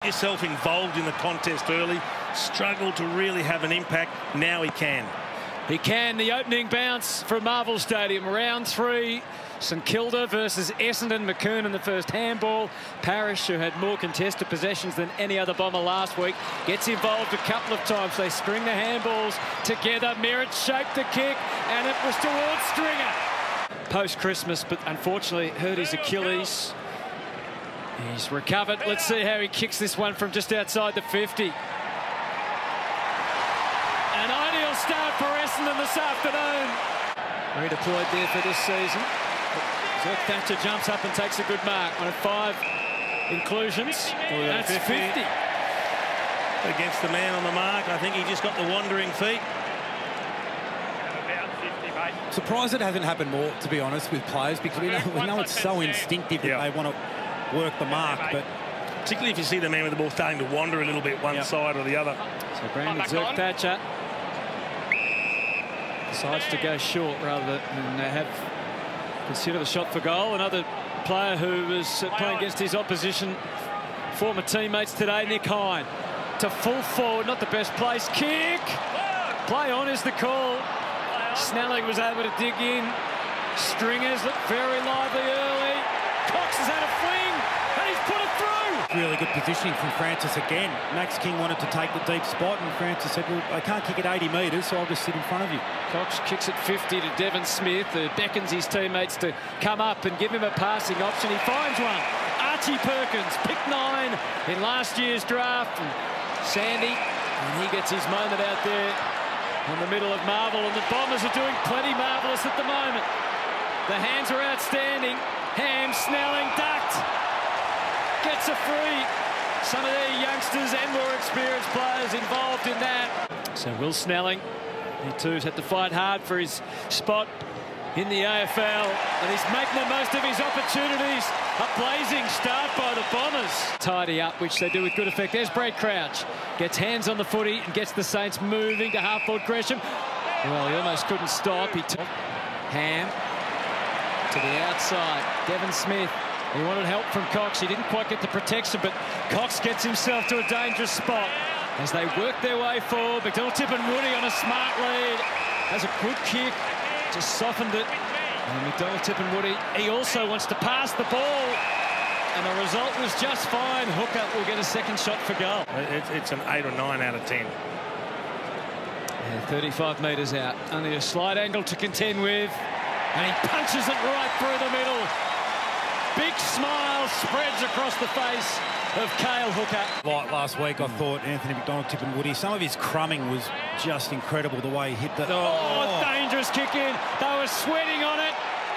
Yourself involved in the contest early, struggled to really have an impact. Now he can. He can. The opening bounce from Marvel Stadium, round 3. St Kilda versus Essendon. McKernan in the first handball. Parrish, who had more contested possessions than any other Bomber last week, gets involved a couple of times. They string the handballs together. Merritt shaped the kick, and it was towards Stringer. Post-Christmas, but unfortunately hurt his Achilles. He's recovered. Let's see how he kicks this one from just outside the 50. An ideal start for Essendon this afternoon. Redeployed there for this season. Zerk Thatcher jumps up and takes a good mark. One of 5 inclusions. That's 50. Against the man on the mark. I think he just got the wandering feet. Surprised it hasn't happened more, to be honest, with players, because we know it's so instinctive that they want to work the mark, but particularly if you see the man with the ball starting to wander a little bit one side or the other. So Brandon Zerk Thatcher decides to go short rather than have consider the shot for goal. Another player who was playing against his opposition, former teammates today, Nick Hine, to full forward, not the best place. Kick! Play on is the call. Snelling was able to dig in. Stringers looked very lively early. Cox has had a fling, and he's put it through. Really good positioning from Francis again. Max King wanted to take the deep spot, and Francis said, well, I can't kick it 80 metres, so I'll just sit in front of you. Cox kicks it 50 to Devon Smith, who beckons his teammates to come up and give him a passing option. He finds one. Archie Perkins, pick 9 in last year's draft. And Sandy, and he gets his moment out there in the middle of Marvel, and the Bombers are doing plenty marvellous at the moment. The hands are outstanding. Ham, Snelling, ducked. Gets a free. Some of their youngsters and more experienced players involved in that. So Will Snelling, he too's had to fight hard for his spot in the AFL, and he's making the most of his opportunities. A blazing start by the Bombers. Tidy up, which they do with good effect. There's Brad Crouch. Gets hands on the footy and gets the Saints moving to half-forward Gresham. Well, he almost couldn't stop. He took Ham to the outside. Devon Smith. He wanted help from Cox. He didn't quite get the protection, but Cox gets himself to a dangerous spot as they work their way forward. McDonald-Tipungwuti on a smart lead. Has a good kick. Just softened it. And McDonald-Tipungwuti, he also wants to pass the ball. And the result was just fine. Hooker will get a second shot for goal. It's an 8 or 9 out of 10. Yeah, 35 metres out. Only a slight angle to contend with. And he punches it right through the middle. Big smile spreads across the face of Cale Hooker. Like last week, I thought Anthony McDonald-Tipungwuti, some of his crumbing was just incredible, the way he hit that. Oh, dangerous kick in. They were sweating on it.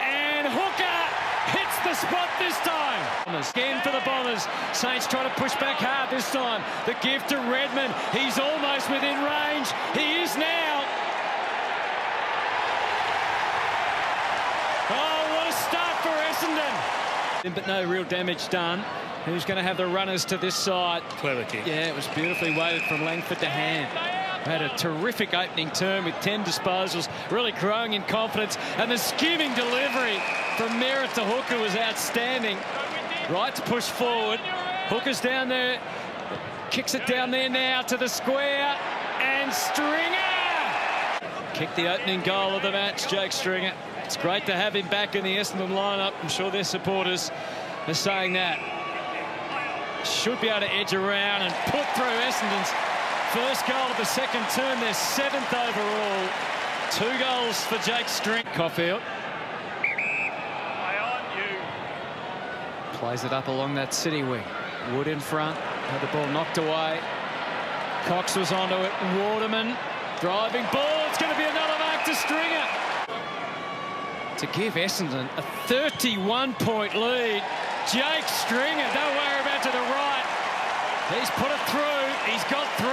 And Hooker hits the spot this time. Again for the Bombers. Saints trying to push back hard this time. The give to Redmond. He's almost within range. He is now. Oh, what a start for Essendon. But no real damage done. Who's going to have the runners to this side? Clever kick. Yeah, it was beautifully weighted from Langford to Ham. Had a terrific opening term with 10 disposals, really growing in confidence. And the skimming delivery from Merritt to Hooker was outstanding. Right to push forward. Hooker's down there. Kicks it down there now to the square. And Stringer! Kicked the opening goal of the match, Jake Stringer. It's great to have him back in the Essendon lineup. I'm sure their supporters are saying that. Should be able to edge around and put through Essendon's first goal of the second term, their 7th overall. 2 goals for Jake Stringer. Caulfield plays it up along that City wing. Wood in front, had the ball knocked away. Cox was onto it. Waterman driving ball. It's going to be another mark to Stringer. To give Essendon a 31-point lead. Jake Stringer, don't worry about to the right. He's put it through. He's got 3.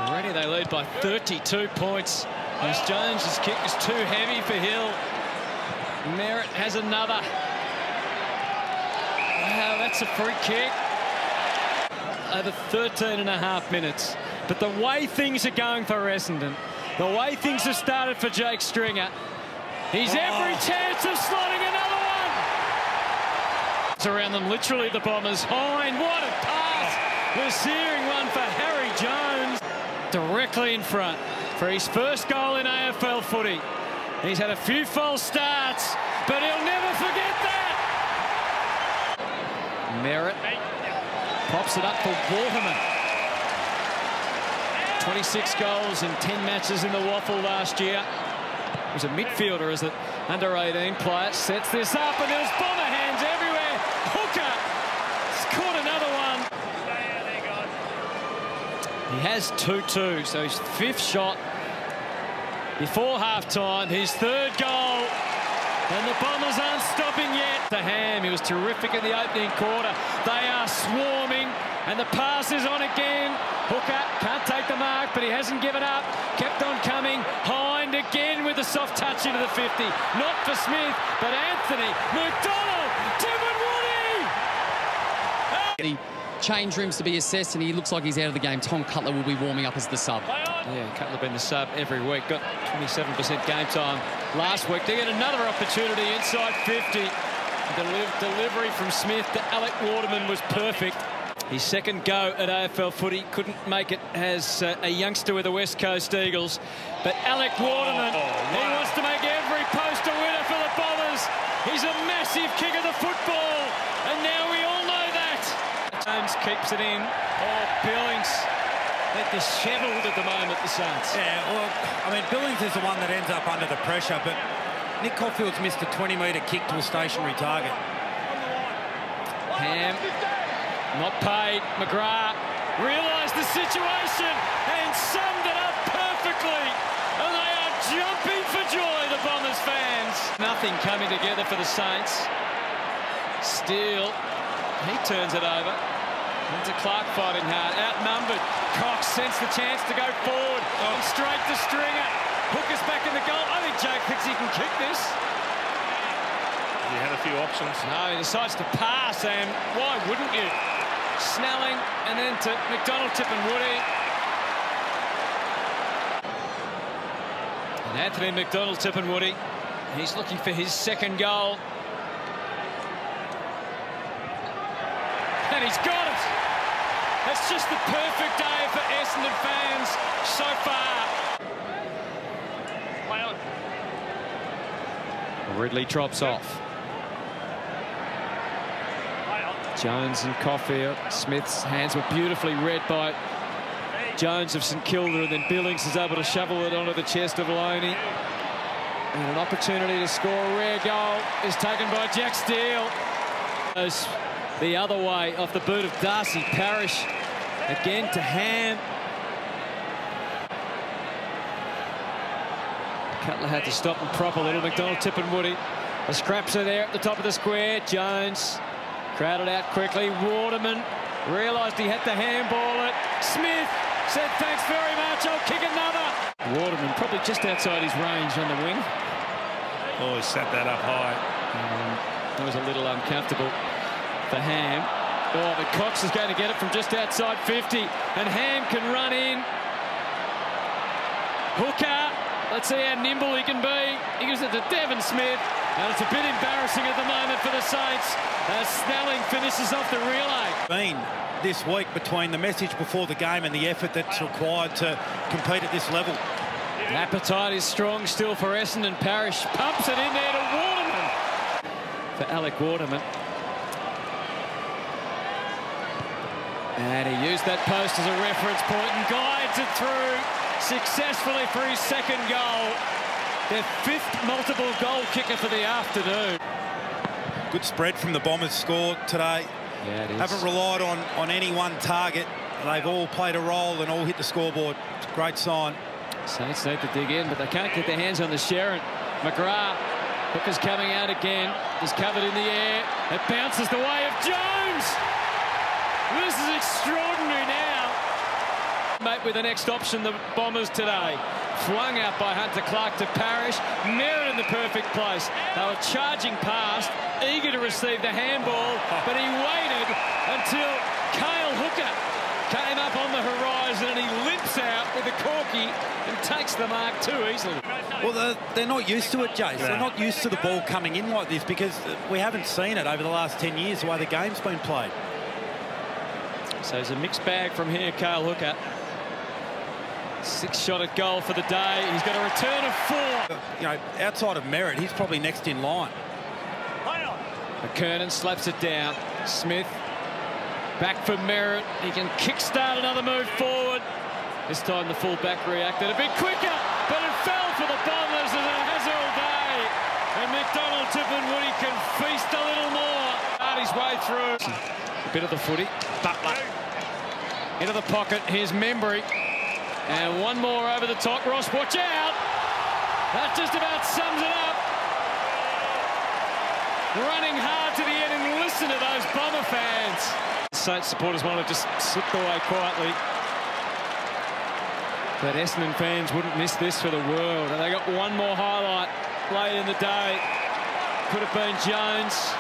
Already they lead by 32 points. As Jones's kick is too heavy for Hill. Merritt has another. Wow, that's a free kick. Over 13.5 minutes. But the way things are going for Essendon, the way things have started for Jake Stringer, he's every chance of slotting another one. around them, literally the Bombers. Hine, what a pass! The searing one for Harry Jones. Directly in front for his first goal in AFL footy. He's had a few false starts, but he'll never forget that. Merritt pops it up for Waterman. 26 goals in 10 matches in the Waffle last year. He was a midfielder as an under-18 player. Sets this up and there's Bomber hands everywhere. Hooker scored another one. He has 2-2, so his 5th shot before half-time. His 3rd goal. And the Bombers aren't stopping yet. The Ham, he was terrific in the opening quarter. They are swarming, and the pass is on again. Hooker can't take the mark, but he hasn't given up. Kept on coming. Hind again with a soft touch into the 50. Not for Smith, but Anthony McDonald. Devon Woody. Change rooms to be assessed, and he looks like he's out of the game. Tom Cutler will be warming up as the sub. Yeah, Cutler been the sub every week. Got 27% game time last week. They get another opportunity inside 50. Delivery from Smith to Alec Waterman was perfect. His 2nd go at AFL footy, couldn't make it as a youngster with the West Coast Eagles. But Alec Waterman, he wants to make every post a winner for the Bombers. He's a massive kick of the football, and now we all know that. Jones keeps it in. Oh, Billings. They're dishevelled at the moment, the Saints. Yeah, well, I mean, Billings is the one that ends up under the pressure, but Nick Caulfield's missed a 20-metre kick to a stationary target. Ham, not paid. McGrath realised the situation and summed it up perfectly. And they are jumping for joy, the Bombers fans. Nothing coming together for the Saints. Steele, he turns it over. Into Clark fighting hard, outnumbered. Cox sensed the chance to go forward and straight to Stringer. Hooker's back in the goal. I think Jake thinks he can kick this. He had a few options. No, he decides to pass, and why wouldn't you? Snelling, and then to McDonald, tipping Woody. And Anthony McDonald, tipping Woody. He's looking for his 2nd goal. And he's got it. It's just the perfect day for Essendon fans so far. Play on. Ridley drops off. Jones and Caulfield. Smith's hands were beautifully read by Jones of St Kilda, and then Billings is able to shovel it onto the chest of Loney. And an opportunity to score a rare goal is taken by Jack Steele. The other way off the boot of Darcy Parish. Again to Ham. Cutler had to stop and prop a little. McDonald tipping Woody. The scraps are there at the top of the square. Jones crowded out quickly. Waterman realised he had to handball it. Smith said, thanks very much, I'll kick another. Waterman probably just outside his range on the wing. Oh, he set that up high. That was a little uncomfortable for Ham. Oh, but Cox is going to get it from just outside 50, and Ham can run in. Hooker, let's see how nimble he can be. He gives it to Devon Smith, and it's a bit embarrassing at the moment for the Saints as Snelling finishes off the relay. Been this week between the message before the game and the effort that's required to compete at this level. The appetite is strong still for Essendon. Parish pumps it in there to Waterman. For Alec Waterman. And he used that post as a reference point and guides it through successfully for his 2nd goal. Their 5th multiple goal kicker for the afternoon. Good spread from the Bombers score today. Yeah, it is. Haven't relied on any one target. They've all played a role and all hit the scoreboard. It's a great sign. Saints need to dig in, but they can't get their hands on the Sharon. McGrath, Hooker's coming out again. Is covered in the air. It bounces the way of Jones. This is extraordinary now. Mate, with the next option, the Bombers today. Flung out by Hunter Clark to Parish. Merritt in the perfect place. They were charging past, eager to receive the handball, but he waited until Cale Hooker came up up on the horizon, and he limps out with the corky and takes the mark too easily. Well, they're not used to it, Jace. They're not used to the ball coming in like this because we haven't seen it over the last 10 years the way the game's been played. So it's a mixed bag from here, Cale Hooker. 6 shot at goal for the day. He's got a return of 4. You know, outside of Merritt, he's probably next in line. McKernan slaps it down. Smith back for Merritt. He can kickstart another move forward. This time the full-back reacted a bit quicker, but it fell for the Bombers, and it has all day. And McDonald Tippenwoody can feast a little more. His way through. A bit of the footy. Butler into the pocket. Here's Membry. And one more over the top. Ross, watch out. That just about sums it up. Running hard to the end, and listen to those Bomber fans. Saints supporters want to just slip away quietly. But Essendon fans wouldn't miss this for the world. And they got one more highlight late in the day. Could have been Jones.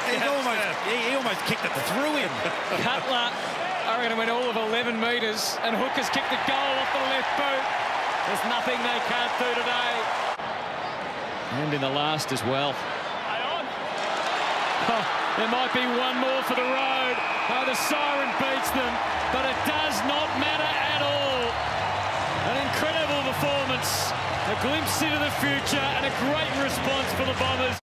He almost kicked it through him. Cutler, I reckon, went all of 11 metres, and Hooker's kicked the goal off the left boot. There's nothing they can't do today. And in the last as well. Oh, there might be one more for the road. Oh, the siren beats them, but it does not matter at all. An incredible performance, a glimpse into the future, and a great response for the Bombers.